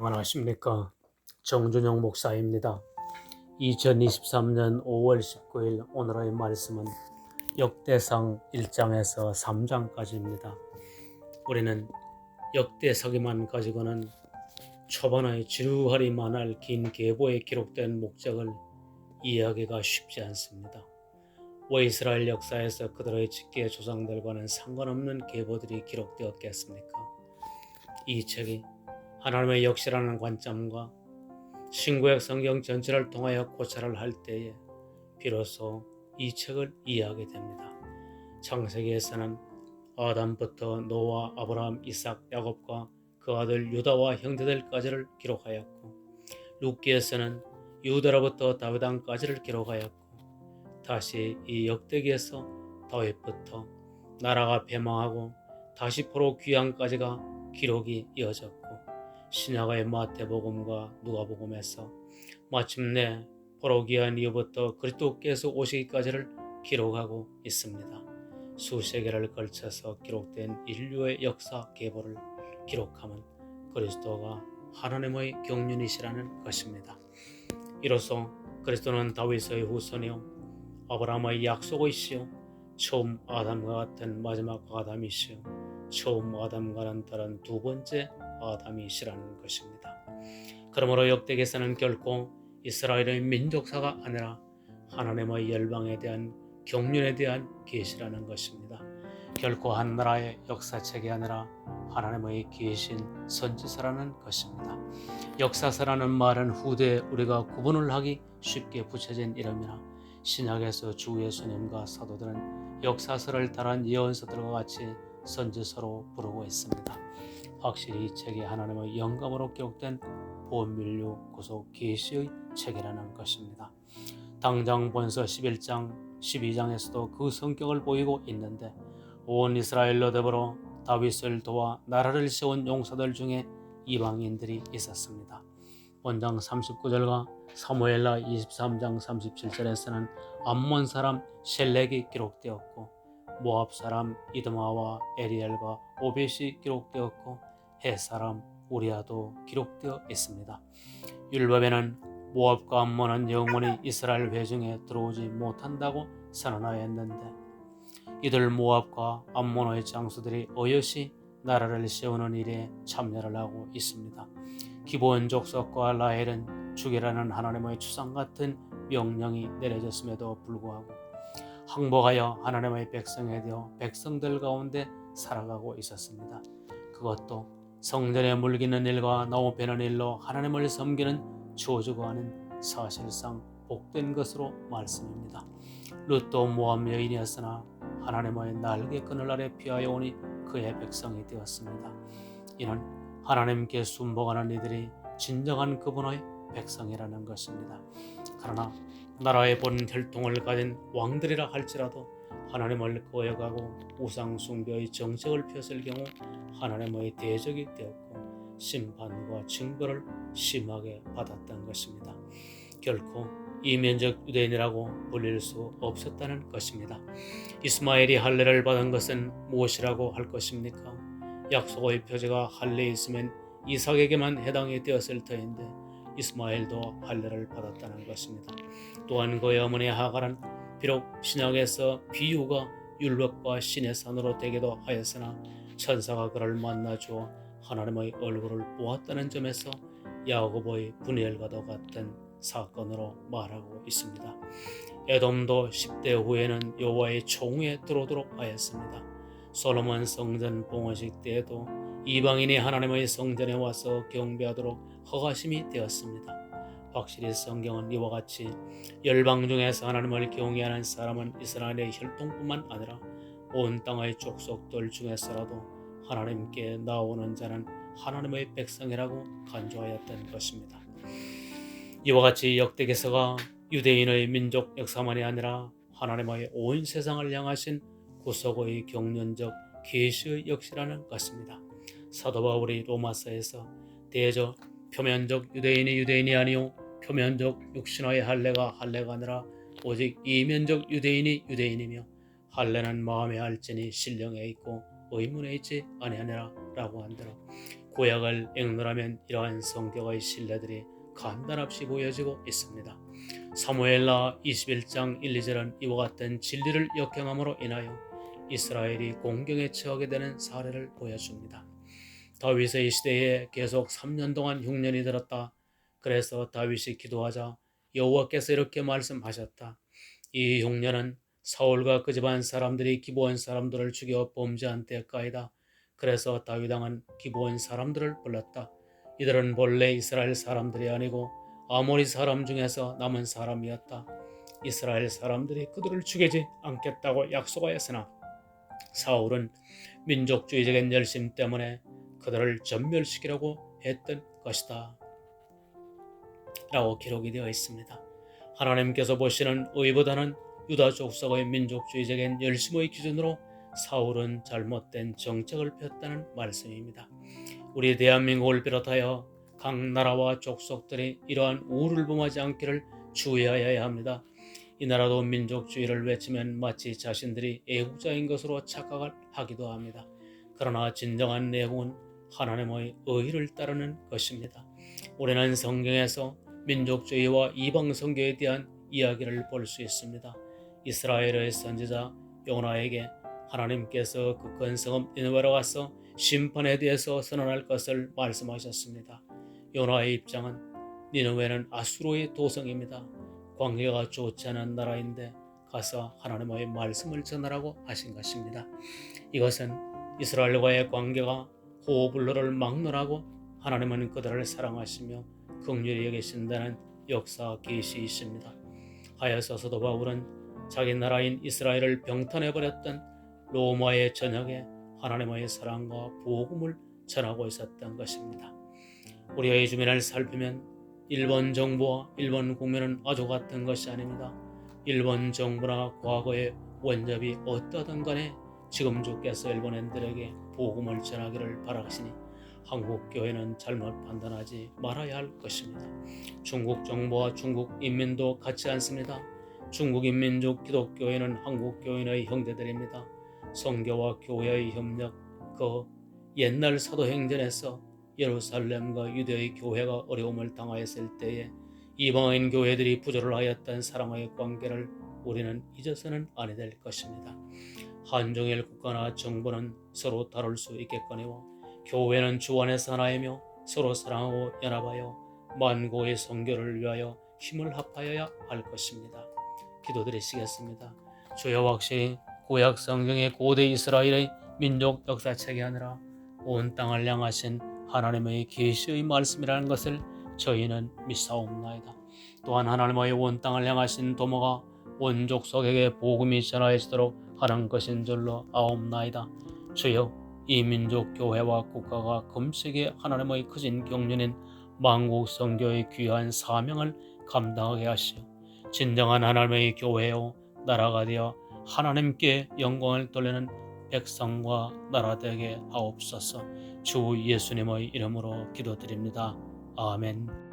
안녕하십니까. 정준영 목사입니다. 2023년 5월 19일 오늘의 말씀은 역대상 1장에서 3장까지입니다. 우리는 역대서기만 가지고는 초반의 지루하리만 할 긴 계보에 기록된 목적을 이해하기가 쉽지 않습니다. 왜 이스라엘 역사에서 그들의 직계 조상들과는 상관없는 계보들이 기록되었겠습니까? 이 책이 하나님의 역시라는 관점과 신구약 성경 전체를 통하여 고찰을 할 때에 비로소 이 책을 이해하게 됩니다. 창세기에서는 아담부터 노아, 아브라함, 이삭, 야곱과 그 아들 유다와 형제들까지를 기록하였고, 룻기에서는 유다로부터 다윗 왕까지를 기록하였고, 다시 이 역대기에서 다윗부터 나라가 패망하고 다시 포로 귀환까지가 기록이 이어졌고, 신약의 마태복음과 누가복음에서 마침내 포로 귀환 이후부터 그리스도께서 오시기까지를 기록하고 있습니다. 수세기를 걸쳐서 기록된 인류의 역사 계보를 기록하면 그리스도가 하나님의 경륜이시라는 것입니다. 이로써 그리스도는 다윗의 후손이요 아브라함의 약속이시요 처음 아담과 같은 마지막 아담이시요 처음 아담과는 다른 두 번째 아담이시라는 것입니다. 그러므로 역대기에서는 결코 이스라엘의 민족사가 아니라 하나님의 열방에 대한 경륜에 대한 계시라는 것입니다. 결코 한 나라의 역사책이 아니라 하나님의 계신 선지서라는 것입니다. 역사서라는 말은 후대에 우리가 구분을 하기 쉽게 붙여진 이름이나 신약에서 주 예수님과 사도들은 역사서를 다른 예언서들과 같이 선지서로 부르고 있습니다. 확실히 이 책이 하나님의 영감으로 기록된 보멸류 구속 계시의 책이라는 것입니다. 당장 본서 11장, 12장에서도 그 성격을 보이고 있는데 온 이스라엘로 더불어 다윗을 도와 나라를 세운 용사들 중에 이방인들이 있었습니다. 본장 39절과 사무엘하 23장 37절에서는 암몬 사람 셀렉이 기록되었고 모압 사람 이드마와 에리엘과 오벳이 기록되었고 헷 사람 우리아도 기록되어 있습니다. 율법에는 모압과 암몬은 영원히 이스라엘 회중에 들어오지 못한다고 선언하였는데 이들 모압과 암몬의 장수들이 어여시 나라를 세우는 일에 참여를 하고 있습니다. 기브온 족속과 라헬은 죽이라는 하나님의 추상 같은 명령이 내려졌음에도 불구하고 항복하여 하나님의 백성이 되어 백성들 가운데 살아가고 있었습니다. 그것도 성전에 물기는 일과 나무 베는 일로 하나님을 섬기는 저주가는 사실상 복된 것으로 말씀입니다. 룻도 모압 여인이었으나 하나님의 날개끈을 아래 피하여 오니 그의 백성이 되었습니다. 이는 하나님께 순복하는 이들이 진정한 그분의 백성이라는 것입니다. 그러나 나라의 본 혈통을 가진 왕들이라 할지라도 하나님을 거역하고 우상 숭배의 정책을 폈을 경우 하나님의 대적이 되었고 심판과 징벌을 심하게 받았던 것입니다. 결코 이면적 유대인이라고 불릴 수 없었다는 것입니다. 이스마엘이 할례를 받은 것은 무엇이라고 할 것입니까? 약속의 표지가 할례에 있으면 이삭에게만 해당이 되었을 터인데 이스마엘도 할례를 받았다는 것입니다. 또한 그의 어머니 하갈은 비록 신약에서 비유가 율법과 신의 산으로 되기도 하였으나 천사가 그를 만나주어 하나님의 얼굴을 보았다는 점에서 야곱의 분이엘과도 같은 사건으로 말하고 있습니다. 에돔도 10대 후에는 여호와의 총회에 들어오도록 하였습니다. 솔로몬 성전 봉헌식 때에도 이방인이 하나님의 성전에 와서 경배하도록 허가심이 되었습니다. 확실히 성경은 이와 같이 열방 중에서 하나님을 경외하는 사람은 이스라엘의 혈통뿐만 아니라 온 땅의 족속들 중에서라도 하나님께 나오는 자는 하나님의 백성이라고 간주하였던 것입니다. 이와 같이 역대기서가 유대인의 민족 역사만이 아니라 하나님의 온 세상을 향하신 구속의 경륜적 계시의 역시라는 것입니다. 사도 바울이 로마서에서 대저 표면적 유대인이 아니요 표면적 육신의 할례가 할례가 아니라 오직 이면적 유대인이 유대인이며 할례는 마음에 할지니 신령에 있고 의문에 있지 아니하니라 라고 한대로 구약을 읽노라면 이러한 성경의 신뢰들이 간단없이 보여지고 있습니다. 사무엘하 21장 1, 2절은 이와 같은 진리를 역행함으로 인하여 이스라엘이 공경에 처하게 되는 사례를 보여줍니다. 다윗의 시대에 계속 3년 동안 흉년이 들었다. 그래서 다윗이 기도하자 여호와께서 이렇게 말씀하셨다. 이 흉년은 사울과 그 집안 사람들이 기브온 사람들을 죽여 범죄한 때까이다. 그래서 다윗 왕은 기브온 사람들을 불렀다. 이들은 본래 이스라엘 사람들이 아니고 아모리 사람 중에서 남은 사람이었다. 이스라엘 사람들이 그들을 죽이지 않겠다고 약속하였으나 사울은 민족주의적인 열심 때문에 그들을 전멸시키려고 했던 것이다. 라고 기록이 되어 있습니다. 하나님께서 보시는 의보다는 유다 족속의 민족주의적인 열심의 기준으로 사울은 잘못된 정책을 폈다는 말씀입니다. 우리 대한민국을 비롯하여 각 나라와 족속들이 이러한 우를 범하지 않기를 주의하여야 합니다. 이 나라도 민족주의를 외치면 마치 자신들이 애국자인 것으로 착각을 하기도 합니다. 그러나 진정한 내용은 하나님의 의를 따르는 것입니다. 우리는 성경에서 민족주의와 이방 선교에 대한 이야기를 볼 수 있습니다. 이스라엘의 선지자 요나에게 하나님께서 그 큰 성읍 니느웨로 가서 심판에 대해서 선언할 것을 말씀하셨습니다. 요나의 입장은 니느웨는 아수르의 도성입니다. 관계가 좋지 않은 나라인데 가서 하나님의 말씀을 전하라고 하신 것입니다. 이것은 이스라엘과의 관계가 호흡을로를 막론하고 하나님은 그들을 사랑하시며 긍휼히 여기신다는 역사 계시이십니다. 하여서 사도 바울은 자기 나라인 이스라엘을 병탄해버렸던 로마의 전역에 하나님의 사랑과 복음을 전하고 있었던 것입니다. 우리의 주민을 살피면 일본 정부와 일본 국민은 아주 같은 것이 아닙니다. 일본 정부나 과거의 원잡이 어떠든 간에 지금 주께서 일본인들에게 복음을 전하기를 바라시니 한국 교회는 잘못 판단하지 말아야 할 것입니다. 중국 정부와 중국 인민도 같지 않습니다. 중국 인민족 기독교회는 한국 교인의 형제들입니다. 선교와 교회의 협력, 그 옛날 사도행전에서 예루살렘과 유대의 교회가 어려움을 당하였을 때에 이방인 교회들이 부조를 하였던 사랑의 관계를 우리는 잊어서는 아니 될 것입니다. 한중일 국가나 정부는 서로 다룰 수 있겠거니와 교회는 주 안에서 하나이며 서로 사랑하고 연합하여 만국의 선교를 위하여 힘을 합하여야 할 것입니다. 기도드리시겠습니다. 주여, 확실히 구약 성경의 고대 이스라엘의 민족 역사책이 아니라 온 땅을 향하신 하나님의 계시의 말씀이라는 것을 저희는 믿사옵나이다. 또한 하나님의 온 땅을 향하신 도모가 온 족속에게 복음이 전하여지도록 하는 것인 줄로 아옵나이다. 주여, 이 민족 교회와 국가가 금세기 하나님의 크신 경륜인 만국 선교의 귀한 사명을 감당하게 하시어 진정한 하나님의 교회요 나라가 되어 하나님께 영광을 돌리는 백성과 나라 되게 하옵소서. 주 예수님의 이름으로 기도드립니다. 아멘.